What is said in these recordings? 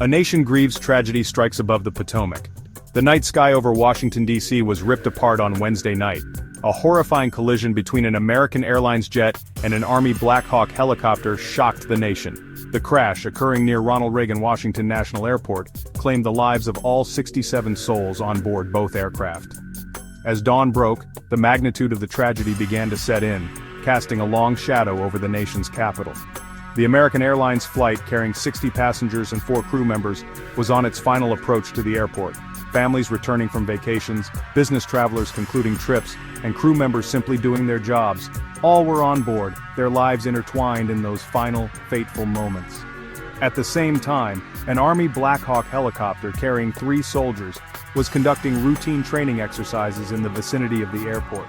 A nation grieves, tragedy strikes above the Potomac. The night sky over Washington, D.C. was ripped apart on Wednesday night. A horrifying collision between an American Airlines jet and an Army Black Hawk helicopter shocked the nation. The crash, occurring near Ronald Reagan National National Airport, claimed the lives of all 67 souls on board both aircraft. As dawn broke, the magnitude of the tragedy began to set in, casting a long shadow over the nation's capital. The American Airlines flight, carrying 60 passengers and 4 crew members, was on its final approach to the airport. Families returning from vacations, business travelers concluding trips, and crew members simply doing their jobs, all were on board, their lives intertwined in those final, fateful moments. At the same time, an Army Black Hawk helicopter carrying 3 soldiers was conducting routine training exercises in the vicinity of the airport.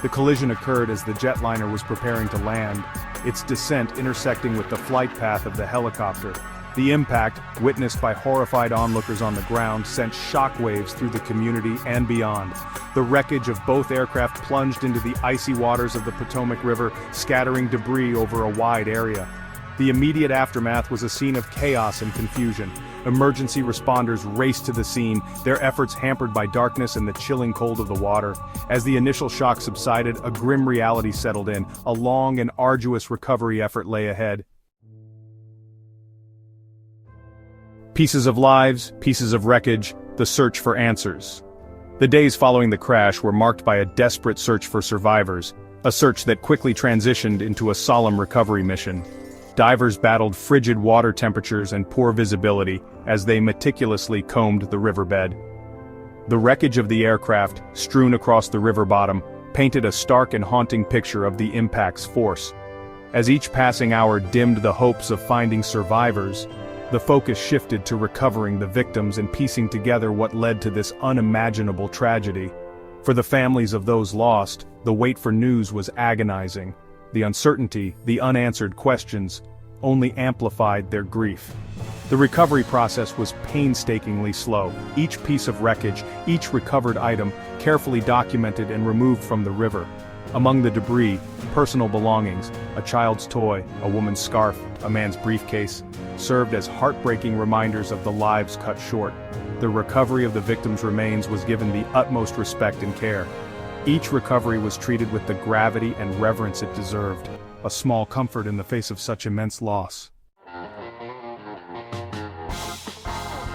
The collision occurred as the jetliner was preparing to land, its descent intersecting with the flight path of the helicopter. The impact, witnessed by horrified onlookers on the ground, sent shockwaves through the community and beyond. The wreckage of both aircraft plunged into the icy waters of the Potomac River, scattering debris over a wide area. The immediate aftermath was a scene of chaos and confusion. Emergency responders raced to the scene, their efforts hampered by darkness and the chilling cold of the water. As the initial shock subsided, a grim reality settled in. A long and arduous recovery effort lay ahead. Pieces of lives, pieces of wreckage, the search for answers. The days following the crash were marked by a desperate search for survivors, a search that quickly transitioned into a solemn recovery mission. Divers battled frigid water temperatures and poor visibility as they meticulously combed the riverbed. The wreckage of the aircraft, strewn across the river bottom, painted a stark and haunting picture of the impact's force. As each passing hour dimmed the hopes of finding survivors, the focus shifted to recovering the victims and piecing together what led to this unimaginable tragedy. For the families of those lost, the wait for news was agonizing. The uncertainty, the unanswered questions, only amplified their grief. The recovery process was painstakingly slow. Each piece of wreckage, each recovered item, carefully documented and removed from the river. Among the debris, personal belongings, a child's toy, a woman's scarf, a man's briefcase, served as heartbreaking reminders of the lives cut short. The recovery of the victims' remains was given the utmost respect and care. Each recovery was treated with the gravity and reverence it deserved, a small comfort in the face of such immense loss.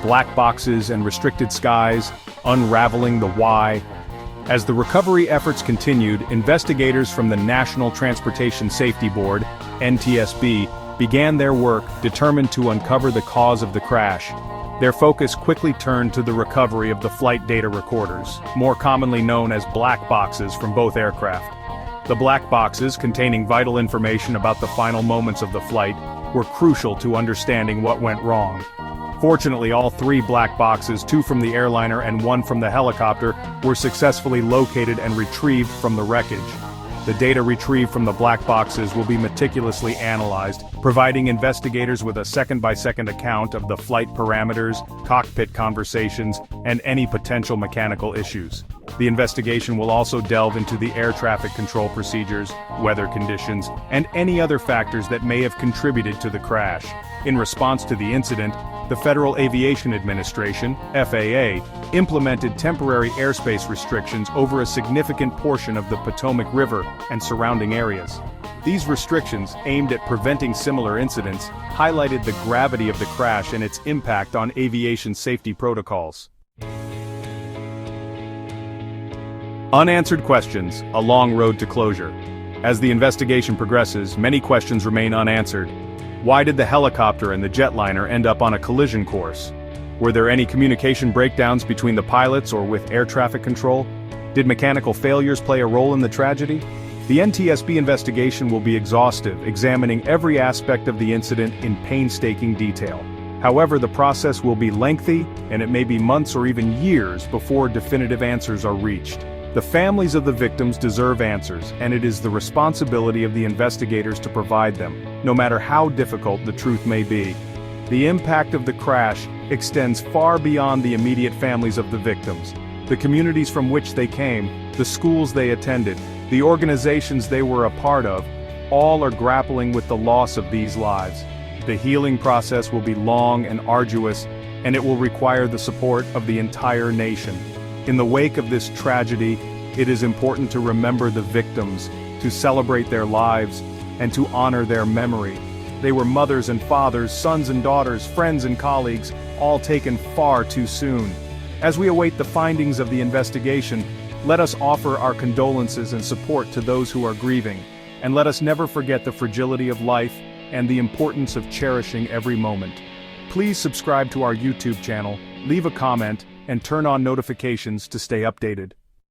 Black boxes and restricted skies, unraveling the why. As the recovery efforts continued, investigators from the National Transportation Safety Board, NTSB, began their work, determined to uncover the cause of the crash. Their focus quickly turned to the recovery of the flight data recorders, more commonly known as black boxes, from both aircraft. The black boxes, containing vital information about the final moments of the flight, were crucial to understanding what went wrong. Fortunately, all 3 black boxes, 2 from the airliner and 1 from the helicopter, were successfully located and retrieved from the wreckage. The data retrieved from the black boxes will be meticulously analyzed, providing investigators with a second-by-second account of the flight parameters, cockpit conversations, and any potential mechanical issues. The investigation will also delve into the air traffic control procedures, weather conditions, and any other factors that may have contributed to the crash. In response to the incident, the Federal Aviation Administration, FAA, implemented temporary airspace restrictions over a significant portion of the Potomac River and surrounding areas. These restrictions, aimed at preventing similar incidents, highlighted the gravity of the crash and its impact on aviation safety protocols. Unanswered questions, a long road to closure. As the investigation progresses, many questions remain unanswered. Why did the helicopter and the jetliner end up on a collision course? Were there any communication breakdowns between the pilots or with air traffic control? Did mechanical failures play a role in the tragedy? The NTSB investigation will be exhaustive, examining every aspect of the incident in painstaking detail. However, the process will be lengthy, and it may be months or even years before definitive answers are reached. The families of the victims deserve answers, and it is the responsibility of the investigators to provide them, no matter how difficult the truth may be. The impact of the crash extends far beyond the immediate families of the victims. The communities from which they came, the schools they attended, the organizations they were a part of, all are grappling with the loss of these lives. The healing process will be long and arduous, and it will require the support of the entire nation. In the wake of this tragedy, it is important to remember the victims, to celebrate their lives, and to honor their memory. They were mothers and fathers, sons and daughters, friends and colleagues, all taken far too soon. As we await the findings of the investigation, let us offer our condolences and support to those who are grieving, and let us never forget the fragility of life and the importance of cherishing every moment. Please subscribe to our YouTube channel, leave a comment, and turn on notifications to stay updated.